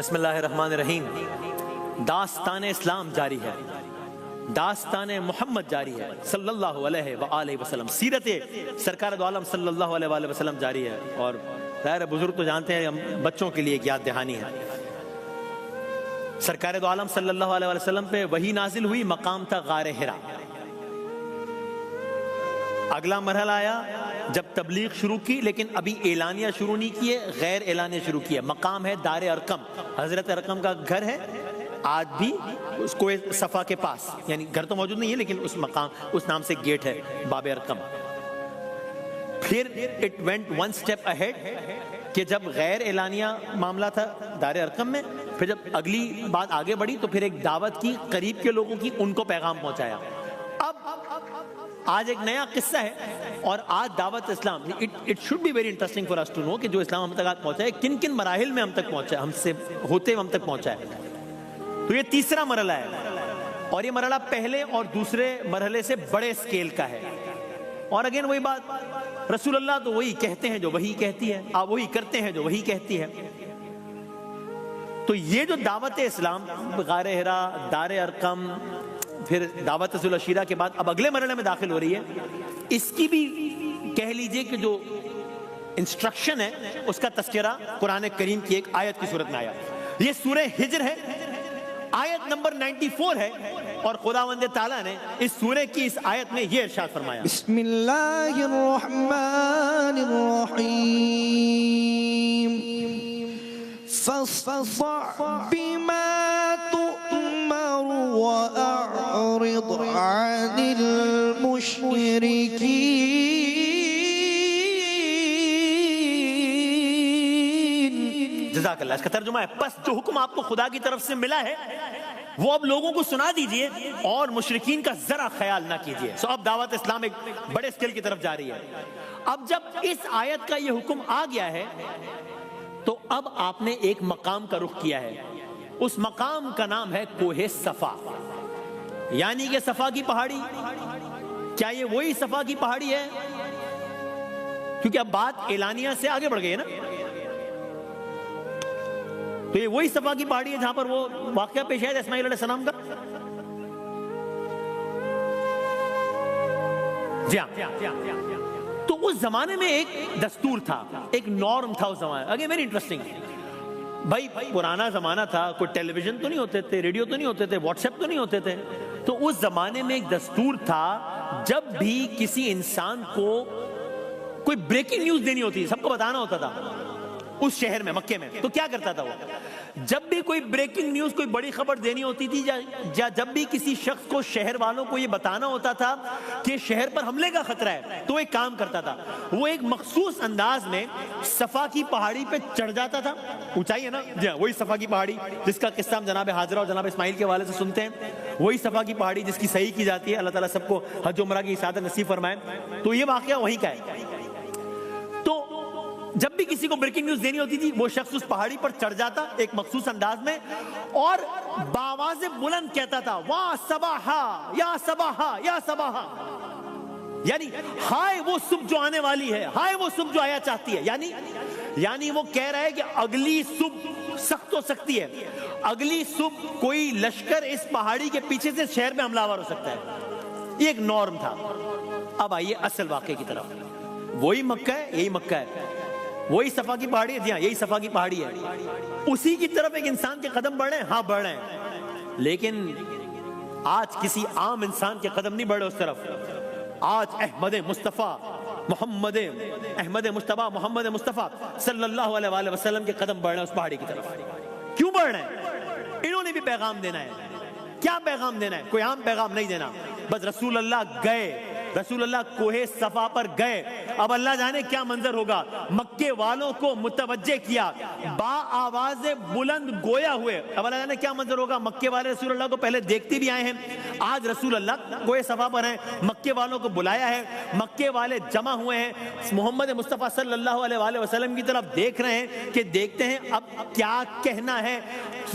بسم اللہ الرحمن الرحیم۔ داستان اسلام جاری ہے، داستان محمد جاری ہے صلی اللہ علیہ وآلہ وسلم، سیرت سرکار دو عالم صلی اللہ علیہ وآلہ وسلم جاری ہے۔ اور ظاہر بزرگ تو جانتے ہیں، ہم بچوں کے لیے ایک یاد دہانی ہے۔ سرکار دو عالم صلی اللہ علیہ وآلہ وسلم پہ وحی نازل ہوئی، مقام تھا غار حرا۔ اگلا مرحلہ آیا جب تبلیغ شروع کی، لیکن ابھی اعلانیہ شروع نہیں کیے، غیر اعلانیہ شروع کیے۔ مقام ہے دار ارقم، حضرت ارقم کا گھر ہے آج بھی اس کو صفا کے پاس، یعنی گھر تو موجود نہیں ہے لیکن اس مقام، اس نام سے گیٹ ہے باب ارقم۔ پھر it went one step ahead کہ جب غیر اعلانیہ معاملہ تھا دار ارقم میں، پھر جب اگلی بات آگے بڑھی تو پھر ایک دعوت کی، قریب کے لوگوں کی، ان کو پیغام پہنچایا۔ اب آج ایک نیا قصہ ہے، اور آج دعوت اسلام، it should be very interesting for us to know کہ جو اسلام ہم تک پہنچا ہے کن کن مراحل میں ہم تک پہنچا ہے، ہم سے ہوتے ہوئے ہم تک پہنچا ہے۔ تو یہ تیسرا مرحلہ ہے، اور یہ مرحلہ پہلے اور دوسرے مرحلے سے بڑے اسکیل کا ہے۔ اور اگین وہی بات، رسول اللہ تو وہی کہتے ہیں جو وہی کہتی ہے، آپ وہی کرتے ہیں جو وہی کہتی ہے۔ تو یہ جو دعوت اسلام، غار حرا، دار ارقم، پھر دعوت رسول العشیرہ کے بعد اب اگلے مرحلے میں داخل ہو رہی ہے، اس کی بھی کہہ لیجئے کہ جو انسٹرکشن ہے اس کا تذکرہ قرآن کریم کی ایک آیت کی صورت میں آیا۔ یہ سورہ ہجر ہے، آیت نمبر 94 ہے، اور خداوند تعالیٰ نے اس سورہ کی اس آیت میں یہ ارشاد فرمایا، بسم اللہ الرحمن الرحیم، فاصدع بما تؤمر وأعرض عن المشرکین۔ جزاک اللہ۔ اس کا ترجمہ ہے، پس جو حکم آپ کو خدا کی طرف سے ملا ہے وہ اب لوگوں کو سنا دیجئے اور مشرکین کا ذرا خیال نہ کیجئے۔ سو اب دعوت اسلام ایک بڑے اسکیل کی طرف جا رہی ہے۔ اب جب اس آیت کا یہ حکم آ گیا ہے تو اب آپ نے ایک مقام کا رخ کیا ہے، اس مقام کا نام ہے کوہ صفا، یعنی کہ صفا کی پہاڑی۔ کیا یہ وہی صفا کی پہاڑی ہے؟ کیونکہ اب بات اعلانیہ سے آگے بڑھ گئی ہے نا، تو یہ وہی صفا کی پہاڑی ہے جہاں پر وہ واقعہ پیش آیا اسماعیل علیہ السلام کا؟ جی ہاں۔ تو اس زمانے میں ایک دستور تھا، ایک نارم تھا اس زمانے۔ اگین ویری انٹرسٹنگ بھائی، پرانا زمانہ تھا، کوئی ٹیلی ویژن تو نہیں ہوتے تھے، ریڈیو تو نہیں ہوتے تھے، واٹس ایپ تو نہیں ہوتے تھے، تو اس زمانے میں ایک دستور تھا، جب بھی کسی انسان کو کوئی بریکنگ نیوز دینی ہوتی، سب کو بتانا ہوتا تھا اس شہر میں، مکے میں، تو کیا کرتا تھا وہ؟ جب بھی کوئی بریکنگ نیوز، کوئی بڑی خبر دینی ہوتی تھی، یا جب بھی کسی شخص کو، شہر والوں کو یہ بتانا ہوتا تھا کہ شہر پر حملے کا خطرہ ہے، تو ایک کام کرتا تھا، وہ ایک مخصوص انداز میں صفا کی پہاڑی پہ چڑھ جاتا تھا۔ اونچائی ہے نا، جی ہاں، وہی صفا کی پہاڑی جس کا قصہ ہم جناب حاضرہ اور جناب اسماعیل کے حوالے سے سنتے ہیں، وہی صفا کی پہاڑی جس کی صحیح کی جاتی ہے۔ اللہ تعالیٰ سب کو حج عمرہ کی سعادت نصیب فرمائے۔ تو یہ واقعہ وہیں کا ہے۔ تو جب بھی کسی کو بریکنگ نیوز دینی ہوتی تھی، وہ شخص اس پہاڑی پر چڑھ جاتا ایک مخصوص انداز میں، اور بآواز بلند کہتا تھا، واہ صباحا یا صباحا یا صباحا، یعنی ہائے وہ صبح جو آنے والی ہے، ہائے وہ صبح جو آیا چاہتی ہے، یعنی وہ کہہ رہا ہے کہ اگلی صبح سخت ہو سکتی ہے، اگلی صبح کوئی لشکر اس پہاڑی کے پیچھے سے شہر میں حملہ آور ہو سکتا ہے۔ یہ ایک نارم تھا۔ اب آئیے اصل واقعے کی طرف۔ وہی مکہ ہے، یہی مکہ ہے، وہی صفا کی پہاڑی ہے، جی ہاں یہی صفا کی پہاڑی ہے، اسی کی طرف ایک انسان کے قدم بڑھ رہے ہیں، ہاں بڑھ رہے ہیں، لیکن آج کسی عام انسان کے قدم نہیں بڑھ رہے اس طرف۔ آج احمد مصطفیٰ محمد مصطفیٰ صلی اللہ علیہ وآلہ وسلم کے قدم بڑھ رہے ہیں اس پہاڑی کی طرف۔ کیوں بڑھ رہے ہیں؟ انہوں نے بھی پیغام دینا ہے۔ کیا پیغام دینا ہے؟ کوئی عام پیغام نہیں دینا، بس رسول اللہ گئے، رسول اللہ کوہ صفا پر گئے، اب اللہ جانے کیا منظر ہوگا، مکے والوں کو متوجہ کیا، با آواز بلند گویا ہوئے، اب اللہ جانے کیا منظر ہوگا، مکے والے رسول اللہ کو پہلے دیکھتے بھی آئے ہیں، آج رسول اللہ کوہ صفا پر ہیں، مکے والوں کو بلایا ہے، مکے والے جمع ہوئے ہیں، محمد مصطفیٰ صلی اللہ علیہ وآلہ وسلم کی طرف دیکھ رہے ہیں کہ دیکھتے ہیں اب کیا کہنا ہے۔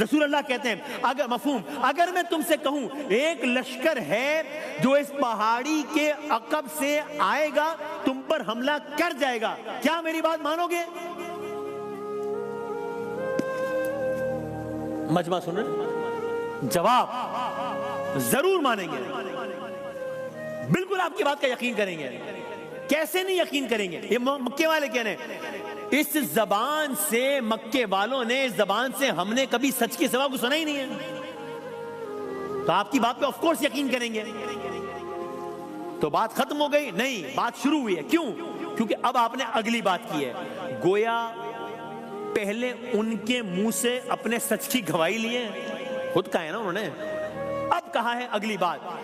رسول اللہ کہتے ہیں، اگر مفہوم، اگر میں تم سے کہوں ایک لشکر ہے جو اس پہاڑی کے عقب سے آئے گا، تم پر حملہ کر جائے گا، کیا میری بات مانو گے؟ مجمع سن رہے؟ جواب ضرور مانیں گے، بالکل آپ کی بات کا یقین کریں گے. کیسے نہیں یقین کریں گے؟ یہ مکے والے کہہ رہے ہیں اس زبان سے، مکے والوں نے اس زبان سے ہم نے کبھی سچ کے سوا کو سنا ہی نہیں ہے، تو آپ کی بات پہ آف کورس یقین کریں گے. تو بات ختم ہو گئی؟ نہیں، بات شروع ہوئی ہے. کیوں؟ کیونکہ اب آپ نے اگلی بات کی ہے. گویا پہلے ان کے منہ سے اپنے سچ کی گواہی لیے، خود کہا ہے نا انہوں نے، اب کہا ہے اگلی بات.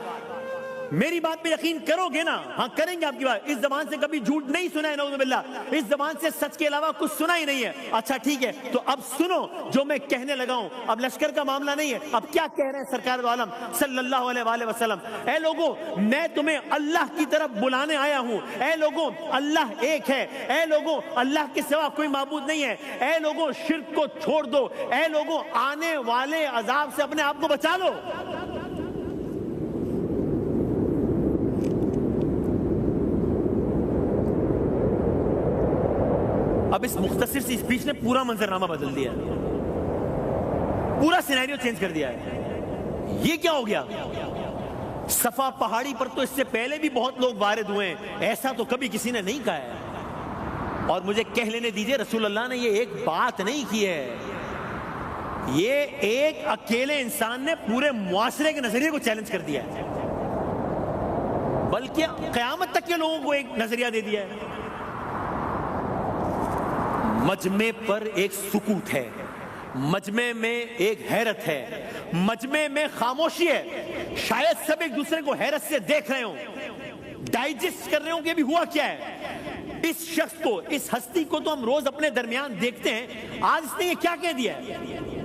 میری بات پہ یقین کرو گے نا؟ ہاں کریں گے آپ کی بات. اس زبان سے کبھی جھوٹ نہیں سنا ہے، نعوذ باللہ، اس زبان سے سچ کے علاوہ کچھ سنا ہی نہیں ہے. اچھا ٹھیک ہے، تو اب سنو جو میں کہنے لگا ہوں. اب لشکر کا معاملہ نہیں ہے. اب کیا کہہ رہے ہیں سرکار دو عالم صلی اللہ علیہ وآلہ وسلم؟ اے لوگوں، میں تمہیں اللہ کی طرف بلانے آیا ہوں. اے لوگوں، اللہ ایک ہے. اے لوگوں، اللہ کے سوا کوئی معبود نہیں ہے. اے لوگوں، شرک کو چھوڑ دو. اے لوگوں، آنے والے عذاب سے اپنے آپ کو بچا لو. اب اس مختصر سی اسپیچ نے پورا منظرنامہ بدل دیا ہے، پورا سینیریو چینج کر دیا ہے. یہ کیا ہو گیا؟ صفا پہاڑی پر تو اس سے پہلے بھی بہت لوگ وارد ہوئے ہیں، ایسا تو کبھی کسی نے نہیں کہا ہے. اور مجھے کہہ لینے دیجئے، رسول اللہ نے یہ ایک بات نہیں کی ہے، یہ ایک اکیلے انسان نے پورے معاشرے کے نظریے کو چیلنج کر دیا ہے، بلکہ قیامت تک کے لوگوں کو ایک نظریہ دے دیا ہے. مجمع پر ایک سکوت ہے، مجمع میں ایک حیرت ہے، مجمع میں خاموشی ہے. شاید سب ایک دوسرے کو حیرت سے دیکھ رہے ہوں، ڈائجسٹ کر رہے ہوں کہ ابھی ہوا کیا ہے. اس شخص کو، اس ہستی کو تو ہم روز اپنے درمیان دیکھتے ہیں، آج اس نے یہ کیا کہہ دیا ہے؟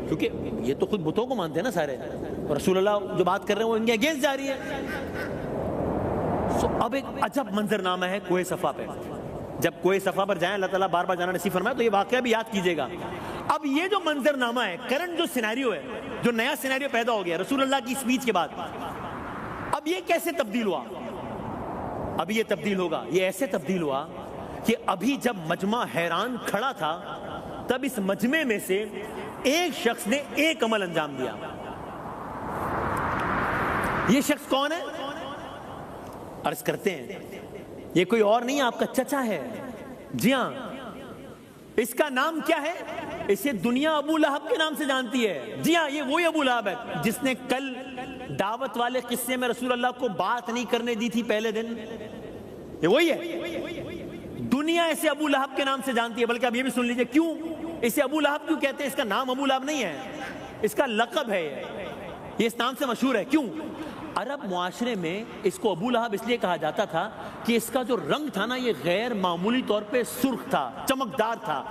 کیونکہ یہ تو خود بتوں کو مانتے ہیں نا سارے، اور رسول اللہ جو بات کر رہے ہیں وہ ان کے اگینسٹ جا رہی ہے. اب ایک عجب منظرنامہ ہے کوہ صفا پہ. جب کوہ صفا پر جائیں، اللہ تعالیٰ بار بار جانا نصیب فرمائے، تو یہ واقعہ بھی یاد کیجئے گا. اب یہ جو منظرنامہ ہے، کرنٹ جو سینیریو ہے، جو نیا سینیریو پیدا ہو گیا رسول اللہ کی اسپیچ کے بعد، اب یہ کیسے تبدیل ہوا؟ اب یہ تبدیل ہوگا، یہ ایسے تبدیل ہوا کہ ابھی جب مجمع حیران کھڑا تھا، تب اس مجمع میں سے ایک شخص نے ایک عمل انجام دیا. یہ شخص کون ہے؟ عرض کرتے ہیں یہ کوئی اور نہیں، آپ کا چچا ہے. جی ہاں، اس کا نام کیا ہے؟ اسے دنیا ابو لہب کے نام سے جانتی ہے. جی ہاں، یہ وہی ابو لہب ہے جس نے کل دعوت والے قصے میں رسول اللہ کو بات نہیں کرنے دی تھی پہلے دن. یہ وہی ہے، دنیا اسے ابو لہب کے نام سے جانتی ہے. بلکہ اب یہ بھی سن لیجئے کیوں اسے ابو لہب کیوں کہتے ہیں. اس کا نام ابو لہب نہیں ہے، اس کا لقب ہے. یہ اس نام سے مشہور ہے. کیوں؟ عرب معاشرے میں اس کو ابو لہب اس لیے کہا جاتا تھا کہ اس کا جو رنگ تھا نا، یہ غیر معمولی طور پہ سرخ تھا، چمکدار تھا.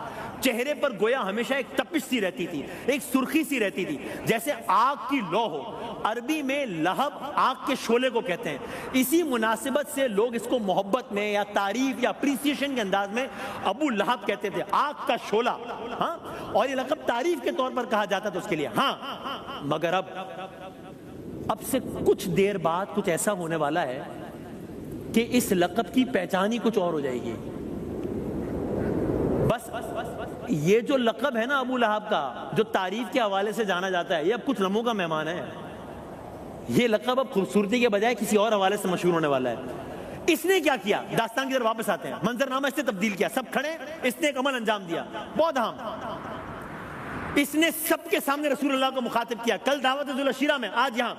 چہرے پر گویا ہمیشہ ایک تپش سی رہتی تھی، ایک سرخی سی رہتی تھی، جیسے آگ کی لو ہو. عربی میں لہب آگ کے شعلے کو کہتے ہیں. اسی مناسبت سے لوگ اس کو محبت میں یا تعریف یا اپریسیشن کے انداز میں ابو لہب کہتے تھے، آگ کا شعلہ. ہاں، اور یہ لقب تعریف کے طور پر کہا جاتا تھا اس کے لیے. ہاں، مگر اب سے کچھ دیر بعد کچھ ایسا ہونے والا ہے کہ اس لقب کی پہچان ہی کچھ اور ہو جائے گی. بس یہ جو لقب ہے نا ابو لہب کا، جو تعریف کے حوالے سے جانا جاتا ہے، یہ اب کچھ لمحوں کا مہمان ہے. یہ لقب اب خوبصورتی کے بجائے کسی اور حوالے سے مشہور ہونے والا ہے. اس نے کیا کیا؟ داستان کی طرف واپس آتے ہیں. منظرنامہ اس نے تبدیل کیا. سب کھڑے، اس نے ایک عمل انجام دیا بہت اہم. اس نے سب کے سامنے رسول اللہ کو مخاطب کیا. کل دعوت ذوالعشیرہ میں، آج یہاں.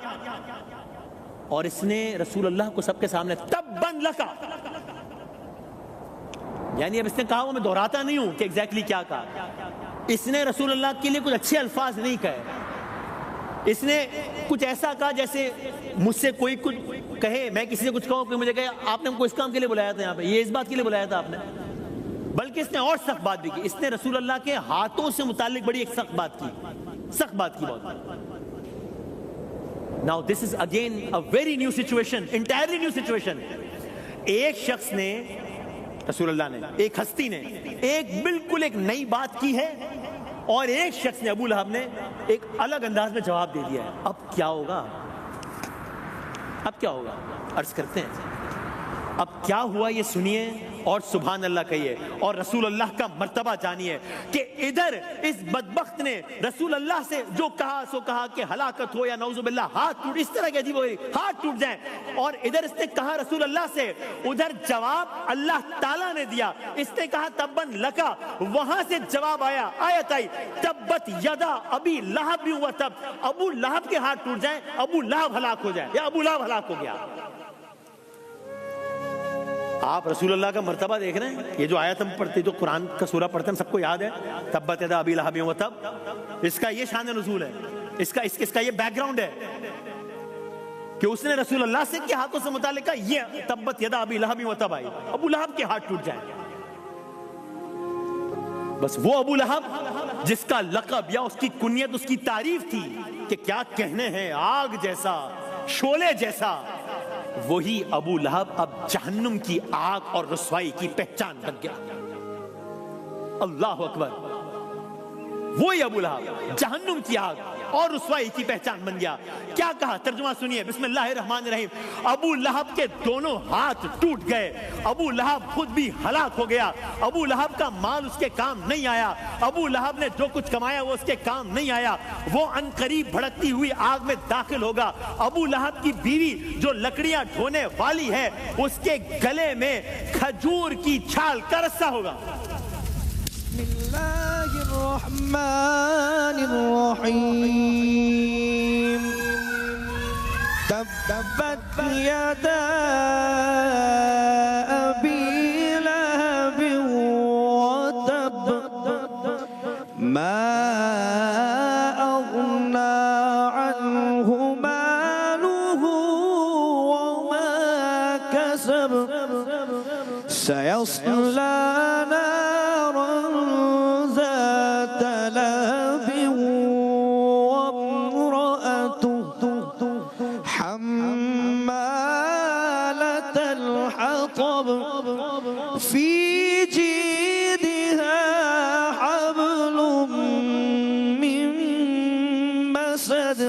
اور اس نے رسول اللہ کو سب کے سامنے تباً لکا، یعنی اب اس نے کہا، وہ میں دہراتا نہیں ہوں کہ ایگزیکٹلی کیا کہا. اس نے رسول اللہ کے لیے کچھ اچھے الفاظ نہیں کہے. اس نے کچھ ایسا کہا جیسے مجھ سے کوئی کچھ کہے، میں کسی سے کچھ کہوں، کوئی مجھے کہے آپ نے ہم کو اس کام کے لیے بلایا تھا، یہاں پہ یہ اس بات کے لیے بلایا تھا آپ نے. بلکہ اس نے اور سخت بات بھی کی. اس نے رسول اللہ کے ہاتھوں سے متعلق بڑی ایک سخت بات کی، سخت بات کی بہت. Now this is again a very new situation, entirely new situation. ایک شخص نے، رسول اللہ نے، ایک ہستی نے ایک بالکل ایک نئی بات کی ہے، اور ایک شخص نے، ابو لہب نے، ایک الگ انداز میں جواب دے دیا ہے. اب کیا ہوگا؟ اب کیا ہوگا؟ عرض کرتے ہیں اب کیا ہوا یہ سنیے اور سبحان اللہ کہیے اور رسول اللہ کا مرتبہ جانیے کہ ادھر اس بدبخت نے رسول اللہ سے جو کہا سو کہا کہ ہلاکت ہو یا نعوذ باللہ ہاتھ ٹوٹ، اس طرح کے عجیب ہوئی ہاتھ ٹوٹ جائیں، اور ادھر اس نے کہا رسول اللہ سے، ادھر جواب اللہ تعالیٰ نے دیا، اس نے کہا تبن لکا، وہاں سے جواب آیا، آیت آئی تبت یدا ابی لہب و تب، ابو لہب کے ہاتھ ٹوٹ جائیں، ابو لہب ہلاک ہو جائے یا ابو لہب ہلاک ہو گیا۔ آپ رسول اللہ کا مرتبہ دیکھ رہے ہیں، یہ جو آیت ہم پڑھتے جو قرآن کا سورہ پڑھتے ہیں ہم سب کو یاد ہے، تبت یدا ابی لہب و تب، اس کا یہ شان نزول ہے، اس کا یہ بیک گراؤنڈ ہے کہ اس نے رسول اللہ سے کے ہاتھوں سے متعلق کہا یہ تبت یدا ابی لہب و تب آئی، ابو لہب کے ہاتھ ٹوٹ جائیں۔ بس وہ ابو لہب جس کا لقب یا اس کی کنیت اس کی تعریف تھی کہ کیا کہنے ہیں آگ جیسا شعلے جیسا، وہی ابو لہب اب جہنم کی آگ اور رسوائی کی پہچان بن گیا۔ اللہ اکبر، وہی ابو لہب جہنم کی آگ اور رسوائی کی پہچان بن گیا۔ کیا کہا ترجمہ سنیے، بسم اللہ الرحمن الرحیم، ابو لہب کے دونوں ہاتھ ٹوٹ گئے، ابو لہب خود بھی ہلاک ہو گیا، ابو لہب کا مال اس کے کام نہیں آیا، ابو لہب نے جو کچھ کمایا وہ اس کے کام نہیں آیا، وہ عنقریب بھڑکتی ہوئی آگ میں داخل ہوگا۔ ابو لہب کی بیوی جو لکڑیاں ڈھونے والی ہے اس کے گلے میں کھجور کی چھال کا رسہ ہوگا۔ بسم اللہ الرحمن الرحیم، تبت یدا ابی لہب وتب، ما اغنی عنہ مالہ وما کسب، سیصلی نارا ذات لہب وامرأته حمالة الحطب، في جيدها حبل من مسد،